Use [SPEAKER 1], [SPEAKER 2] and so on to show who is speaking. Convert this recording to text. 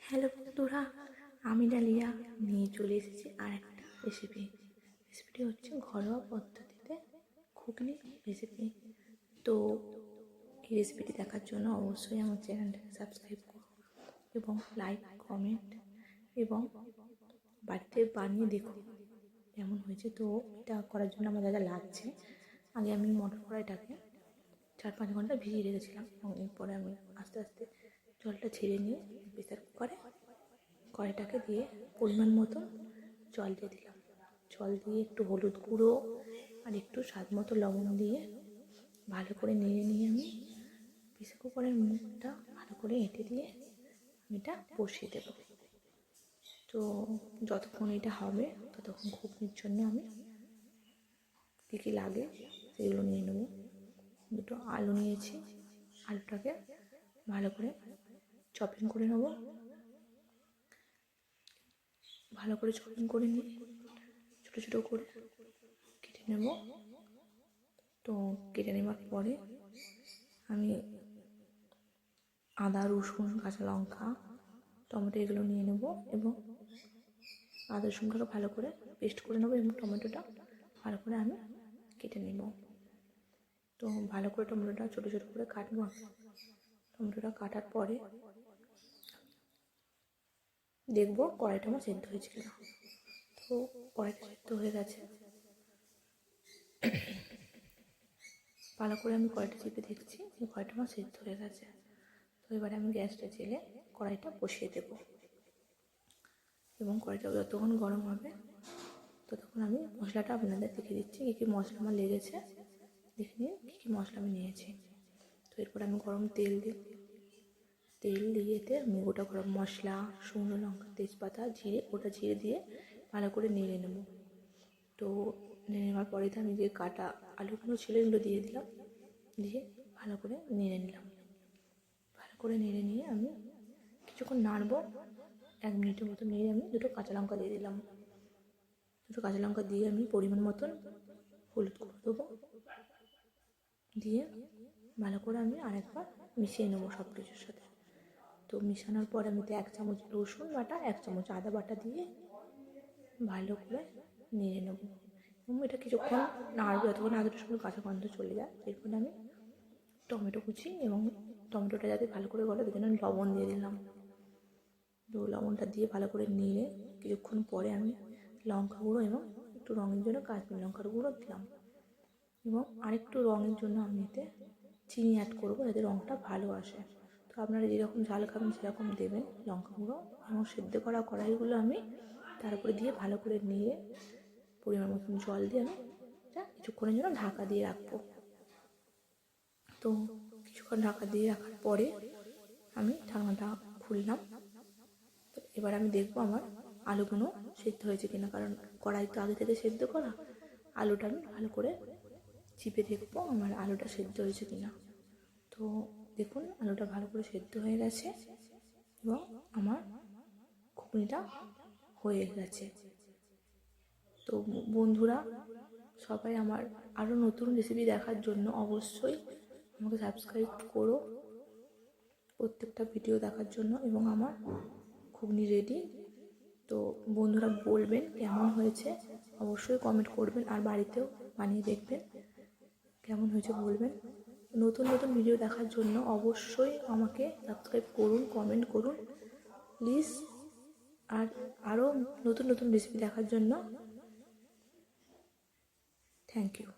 [SPEAKER 1] Hello বন্ধুরা, আমি dahlia নিয়ে চলে এসেছি আর একটা রেসিপিটি হচ্ছে ঘরোয়া পদ্ধতিতে ঘুগনি রেসিপি। তো এই রেসিপিটি দেখার জন্য অবশ্যই আমার চ্যানেলটাকে সাবস্ক্রাইব করুন এবং লাইক কমেন্ট এবং বাড়িতে বানিয়ে দেখুন কেমন হয়েছে। তো এটা করার জন্য আমার যা যা লাগছে, আগে আমি মটর কড়াইটাকে 4-5 ঘন্টা ভিজিয়ে রেখেছিলাম এবং এরপরে আমি আস্তে আস্তে জলটা ছেড়ে নিয়ে প্রেসার কুকারে কড়াইটাকে দিয়ে পরিমাণ মতো জল দিয়ে দিলাম। জল দিয়ে একটু হলুদ গুঁড়ো আর একটু স্বাদ মতো লবণ দিয়ে ভালো করে নেড়ে নিয়ে আমি প্রেসার কুকারের মুখটা ভালো করে এঁটে দিয়ে আমি এটা বসিয়ে দেবো। তো যতক্ষণ এটা হবে ততক্ষণ ঘুগনির জন্য আমি কী কী লাগে সেগুলো নিয়ে নেবো। দুটো আলু নিয়েছি, আলুটাকে ভালো করে চপিং করে নেবো। ভালো করে চপিং করে নিয়ে ছোটো ছোটো করে কেটে নেব। তো কেটে নেওয়ার পরে আমি আদা, রসুন, কাঁচা লঙ্কা, টমেটো এগুলো নিয়ে নেব এবং আদা রসুনটাকে ভালো করে পেস্ট করে নেবো এবং টমেটোটা ভালো করে আমি কেটে নেব। তো ভালো করে টমেটোটা ছোটো ছোটো করে কাটবো। টমেটোটা কাটার পরে দেখবো কড়াইটা আমার সেদ্ধ হয়েছে কিনা। তো কড়াইটা সেদ্ধ হয়ে গেছে, ভালো করে আমি কড়াইটা চেপে দেখছি যে কড়াইটা আমার সেদ্ধ হয়ে গেছে। তো এবারে আমি গ্যাসটা জেলে কড়াইটা বসিয়ে দেবো এবং কড়াইটা যতক্ষণ গরম হবে ততক্ষণ আমি মশলাটা আপনাদের দেখে দিচ্ছি কী কী মশলা আমার লেগেছে। দেখে নিয়ে কী কী মশলা আমি নিয়েছি। তো এরপর আমি গরম তেল দিয়ে এতে আমি গোটা গরম মশলা, শুকনো লঙ্কা, তেজপাতা, জিরে দিয়ে ভালো করে নেড়ে নেব। তো নেড়ে নেওয়ার পরে আমি যে কাটা আলুগুলো ছিল এগুলো দিয়ে দিলাম, দিয়ে ভালো করে নেড়ে নিলাম। ভালো করে নেড়ে নিয়ে আমি কিছুক্ষণ নাড়বো, 1 মিনিটের মতো নেড়ে আমি দুটো কাঁচা লঙ্কা দিয়ে দিলাম। দুটো কাঁচা লঙ্কা দিয়ে আমি পরিমাণ মতন হলুদ গুঁড়ো দেবো, দিয়ে ভালো করে আমি আরেকবার মিশিয়ে নেবো সব কিছুর সাথে। তো মিশানোর পরে আমি 1 চামচ রসুন বাটা, 1 চামচ আদা বাটা দিয়ে ভালো করে নেড়ে নেবো এবং এটা কিছুক্ষণ নাড়বো যতক্ষণ আদা রসুনের কাঁচা গন্ধ চলে যায়। এরপরে আমি টমেটো কুচি এবং টমেটোটা যাতে ভালো করে গলে তার জন্য লবণ দিয়ে দিলাম। তো লবণটা দিয়ে ভালো করে নেড়ে কিছুক্ষণ পরে আমি লঙ্কা গুঁড়ো এবং একটু রঙের জন্য কাশ্মীরি লঙ্কার গুঁড়ো দিলাম এবং আরেকটু রঙের জন্য আমি এতে চিনি অ্যাড করবো যাতে রঙটা ভালো আসে। তো আপনারা যেরকম ঝাল খাবেন সেরকম দেবেন লঙ্কা গুঁড়ো এবং সেদ্ধ করা কড়াইগুলো আমি তার উপরে দিয়ে ভালো করে নিয়ে পরিমাণ মতন জল দিয়ে আমি এটা কিছুক্ষণের জন্য ঢাকা দিয়ে রাখবো। তো কিছুক্ষণ ঢাকা দিয়ে রাখার পরে আমি ঢাকনাটা খুললাম। তো এবার আমি দেখবো আমার আলুগুলো সেদ্ধ হয়েছে কিনা, কারণ কড়াই তো আগে থেকে সেদ্ধ করা। আলুটা আমি ভালো করে চিপে দেখবো আমার আলুটা সেদ্ধ হয়েছে কিনা। তো দেখুন আলুটা ভালো করে সেদ্ধ হয়ে গেছে এবং আমার ঘুগনিটা হয়ে গেছে। তো বন্ধুরা, সবাই আমার আরও নতুন রেসিপি দেখার জন্য অবশ্যই আমাকে সাবস্ক্রাইব করো প্রত্যেকটা ভিডিও দেখার জন্য। এবং আমার ঘুগনি রেডি। তো বন্ধুরা বলবেন কেমন হয়েছে, অবশ্যই কমেন্ট করবেন আর বাড়িতেও বানিয়ে দেখবেন কেমন হয়েছে বলবেন। নতুন নতুন ভিডিও দেখার জন্য অবশ্যই আমাকে সাবস্ক্রাইব করুন, কমেন্ট করুন প্লিজ। আর আরও নতুন নতুন রেসিপি দেখার জন্য থ্যাংক ইউ।